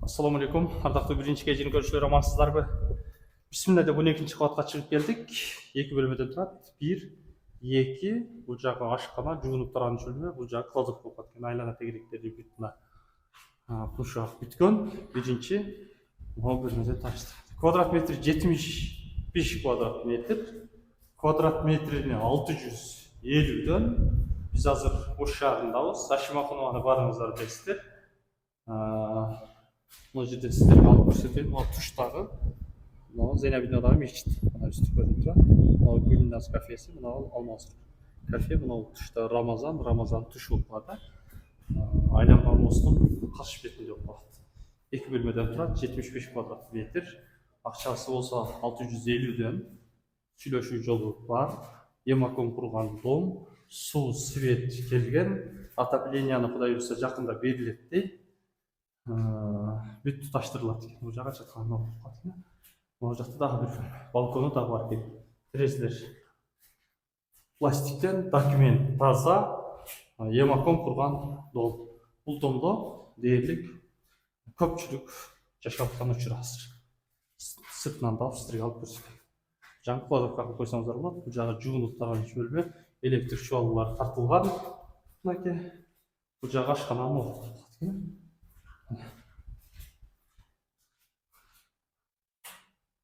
Assalamu alaikum. Ардактуу биринчи кезин көрүүчүлөр, амансыздарбы? Бисмилла деп 12-чи кабатка чыгып келдик. 2 бөлмөдөн турат. 1, 2, бул жагы ашкана, жуунуп турган бөлмө, бул жагы кладовка болуп аткан. Айлана тегеректери бүт мына кушак бүткөн. Биринчи могу бөлмөдө таштык. Квадрат метри 75 квадрат метр. Квадрат метрине 650дөн. Биз азыр Ош шаарындабыз. Ашимакунованы баарыңыздар билесиздер. Мына жерде сіздерге алып көрсетейін. Мына туштағы Зейнабиновадағы мешіт. Мына үсті көрініп тұрады. Мына Гүлназ кафесі, мына Алмаз кафе, мына туштағы Рамазан туш болып қалады. Айланған мостың қарсы бетінде болып қалады. 2 бөлмеден тұрады, 75 квадрат метр. Ақшасы болса 650ден. Сүйлөшүү жолу бар. Емаком құрған дом, су, свет келген. Отопленияны Кудай буйруса жакында берилет. Бүт туташтырылат экен. Бул жака жаткан болуп калат. Могу жакта дагы бир балкону дагы бар экен. Терезелер пластиктен, документ таза, емаком курган дом. Бул домдо дээрлик көпчүлүк жашап аткан учур азыр. Сыртынан да сиздерге алып көрсөтөм. Жаңы кладовкага койсоңуздар болот. Бул жагы жуунуп турган бөлмө, электр чуалуулар тартылган. Мынакей бул жагы ашкана болуп калат.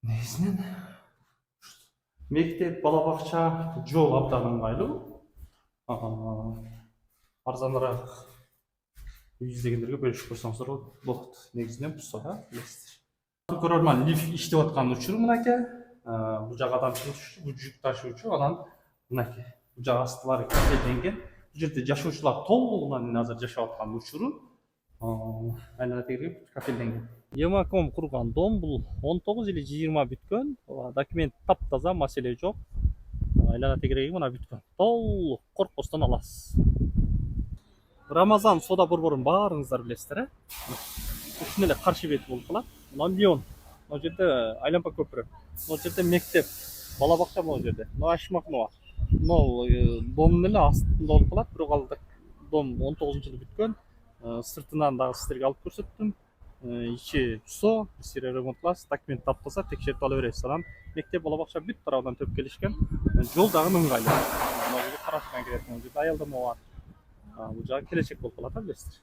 Негизинен мектеп, бала бакча жол абдан ыңгайлуу. Арзаныраак үй издегендерге бөлүшүп койсоңуздар болот. Негизинен бусага билесиздер. Көрөрман лифт иштеп аткан учур мынакей. Бул жагы адам жүк ташуучу, анан мынакей бул жагы астылары кепелденген. Бул жерде жашоочулар толугунан азыр жашап аткан учуру. Айлана тегерек капелденген. Емаком курган дом бул 19 или 20 бүткөн. Документ таптаза, маселе жок. Айлана тегереги мына бүткөн. Толук коркпостон аласыз. Рамазан сода борборун баарыңыздар билесиздер, ушун эле каршы бет болуп калат. Мына Лион. Мына жерде Айлампа көпүрө. Мына жерде мектеп, бала бакча мына жерде. Мына Ашмакнова. Мына домдун эле астында болуп калат. Бирок ал дом 19-жылы бүткөн. Сыртынан дагы сиздерге алып көрсөттүм. Ичи соо, сире ремонтлас, документ таптаса текшерип ала бересиз. Анан мектеп, бала бакча бүт тарабынан төп келишкен. Жол дагы ыңгайлуу. Мына жерде карашкан кирет, мына жерде аялдама бар. Бул жагы келечек болуп калат, билесиздер.